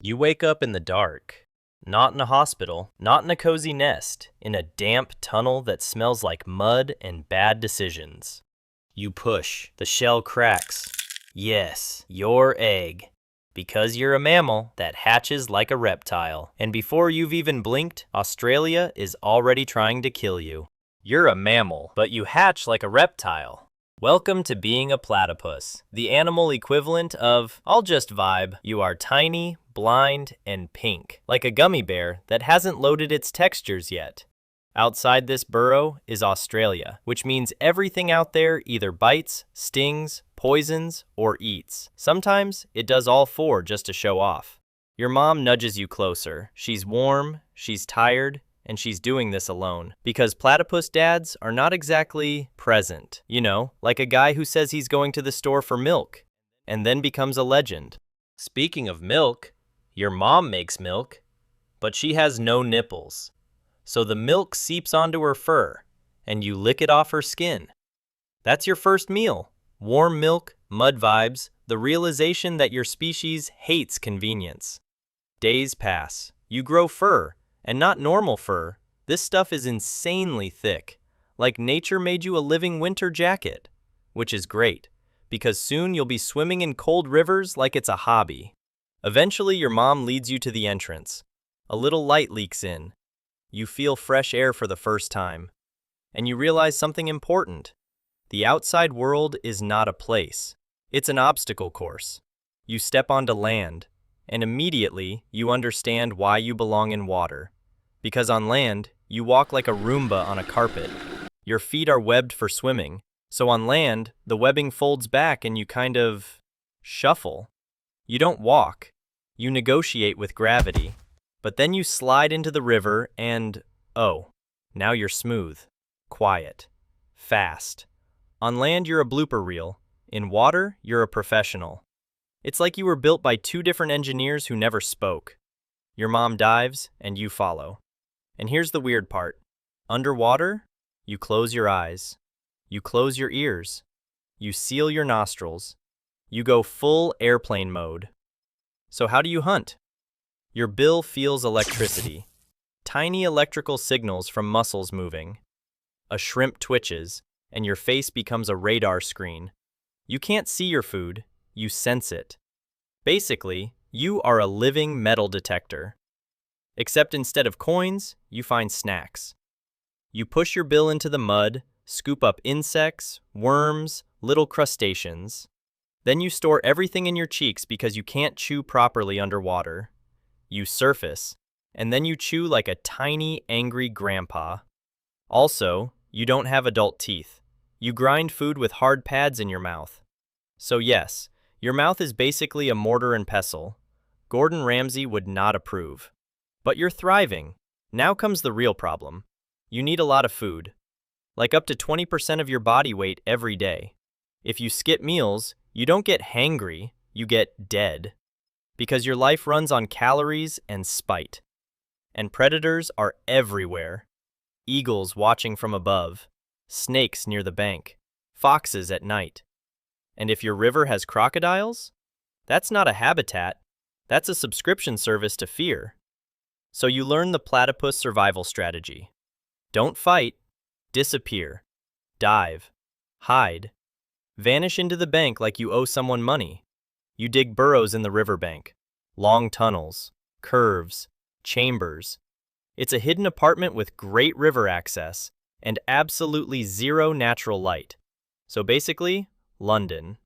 You wake up in the dark, not in a hospital, not in a cozy nest, in a damp tunnel that smells like mud and bad decisions. You push, the shell cracks. Yes, your egg. Because you're a mammal that hatches like a reptile. And before you've even blinked, Australia is already trying to kill you. You're a mammal, but you hatch like a reptile. Welcome to being a platypus, the animal equivalent of, I'll just vibe. You are tiny, blind, and pink, like a gummy bear that hasn't loaded its textures yet. Outside this burrow is Australia, which means everything out there either bites, stings, poisons, or eats. Sometimes it does all four just to show off. Your mom nudges you closer. She's warm, she's tired, and she's doing this alone. Because platypus dads are not exactly present. You know, like a guy who says he's going to the store for milk, and then becomes a legend. Speaking of milk, your mom makes milk, but she has no nipples. So the milk seeps onto her fur, and you lick it off her skin. That's your first meal. Warm milk, mud vibes, the realization that your species hates convenience. Days pass. You grow fur, and not normal fur. This stuff is insanely thick, like nature made you a living winter jacket, which is great, because soon you'll be swimming in cold rivers like it's a hobby. Eventually, your mom leads you to the entrance. A little light leaks in. You feel fresh air for the first time, and you realize something important. The outside world is not a place. It's an obstacle course. You step onto land, and immediately you understand why you belong in water. Because on land, you walk like a Roomba on a carpet. Your feet are webbed for swimming, so on land, the webbing folds back and you kind of shuffle. You don't walk. You negotiate with gravity. But then you slide into the river and, oh, now you're smooth, quiet, fast. On land, you're a blooper reel. In water, you're a professional. It's like you were built by two different engineers who never spoke. Your mom dives, and you follow. And here's the weird part. Underwater, you close your eyes. You close your ears. You seal your nostrils. You go full airplane mode. So how do you hunt? Your bill feels electricity. Tiny electrical signals from muscles moving. A shrimp twitches, and your face becomes a radar screen. You can't see your food, you sense it. Basically, you are a living metal detector. Except instead of coins, you find snacks. You push your bill into the mud, scoop up insects, worms, little crustaceans. Then you store everything in your cheeks because you can't chew properly underwater. You surface, and then you chew like a tiny, angry grandpa. Also, you don't have adult teeth. You grind food with hard pads in your mouth. So yes, your mouth is basically a mortar and pestle. Gordon Ramsay would not approve. But you're thriving. Now comes the real problem. You need a lot of food. Like up to 20% of your body weight every day. If you skip meals, you don't get hangry, you get dead. Because your life runs on calories and spite. And predators are everywhere. Eagles watching from above, snakes near the bank, foxes at night. And if your river has crocodiles, that's not a habitat, that's a subscription service to fear. So you learn the platypus survival strategy. Don't fight, disappear, dive, hide, vanish into the bank like you owe someone money. You dig burrows in the riverbank, long tunnels, curves, chambers. It's a hidden apartment with great river access and absolutely zero natural light. So basically, London.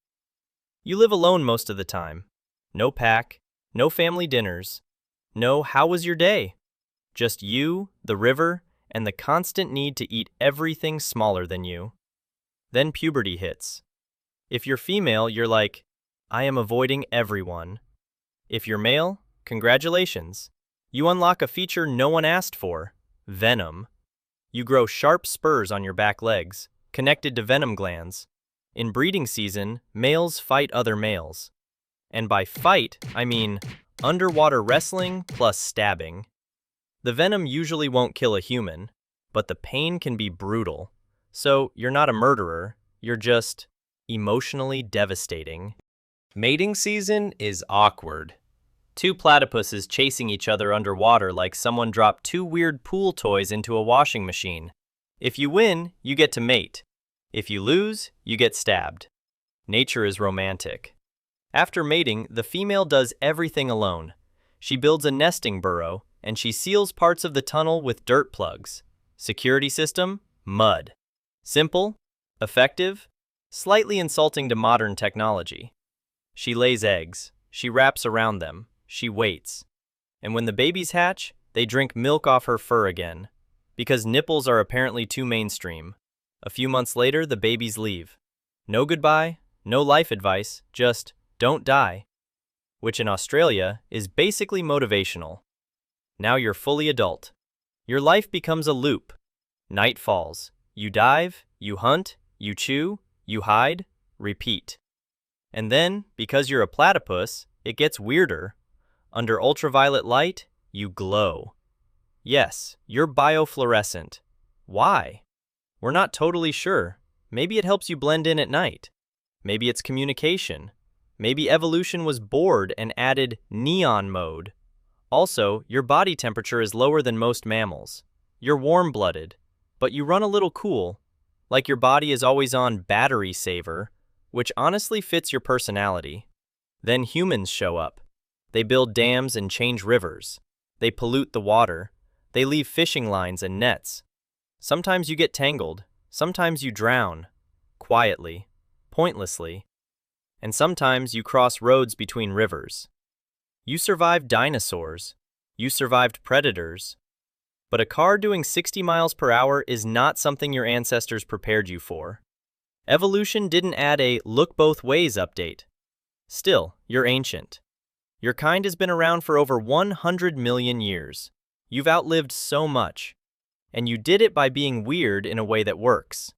You live alone most of the time. No pack, no family dinners, no how was your day? Just you, the river, and the constant need to eat everything smaller than you. Then puberty hits. If you're female, you're like, I am avoiding everyone. If you're male, congratulations. You unlock a feature no one asked for, venom. You grow sharp spurs on your back legs, connected to venom glands. In breeding season, males fight other males. And by fight, I mean underwater wrestling plus stabbing. The venom usually won't kill a human, but the pain can be brutal. So you're not a murderer, you're just emotionally devastating. Mating season is awkward. Two platypuses chasing each other underwater like someone dropped two weird pool toys into a washing machine. If you win, you get to mate. If you lose, you get stabbed. Nature is romantic. After mating, the female does everything alone. She builds a nesting burrow, and she seals parts of the tunnel with dirt plugs. Security system? Mud. Simple? Effective? Slightly insulting to modern technology. She lays eggs. She wraps around them. She waits. And when the babies hatch, they drink milk off her fur again. Because nipples are apparently too mainstream. A few months later, the babies leave. No goodbye, no life advice, just don't die. Which in Australia is basically motivational. Now you're fully adult. Your life becomes a loop. Night falls. You dive, you hunt, you chew, you hide, repeat. And then, because you're a platypus, it gets weirder. Under ultraviolet light, you glow. Yes, you're biofluorescent. Why? We're not totally sure. Maybe it helps you blend in at night. Maybe it's communication. Maybe evolution was bored and added neon mode. Also, your body temperature is lower than most mammals. You're warm-blooded, but you run a little cool, like your body is always on battery saver, which honestly fits your personality. Then humans show up. They build dams and change rivers. They pollute the water. They leave fishing lines and nets. Sometimes you get tangled. Sometimes you drown. Quietly. Pointlessly. And sometimes you cross roads between rivers. You survived dinosaurs. You survived predators. But a car doing 60 miles per hour is not something your ancestors prepared you for. Evolution didn't add a look both ways update. Still, you're ancient. Your kind has been around for over 100 million years. You've outlived so much. And you did it by being weird in a way that works.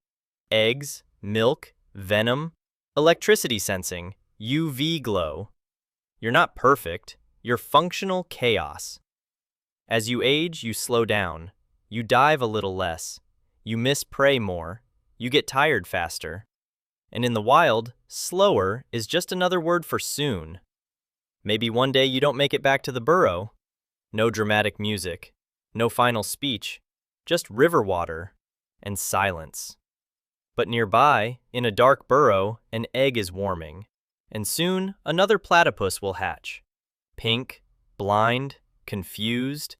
Eggs, milk, venom, electricity sensing, UV glow. You're not perfect. You're functional chaos. As you age, you slow down. You dive a little less. You miss prey more. You get tired faster. And in the wild, slower is just another word for soon. Maybe one day you don't make it back to the burrow. No dramatic music. No final speech. Just river water and silence. But nearby, in a dark burrow, an egg is warming. And soon, another platypus will hatch. Pink, blind, confused,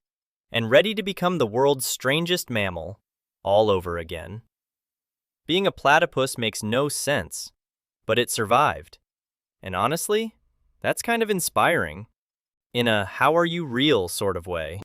and ready to become the world's strangest mammal, all over again. Being a platypus makes no sense, but it survived. And honestly, that's kind of inspiring, in a how are you real sort of way.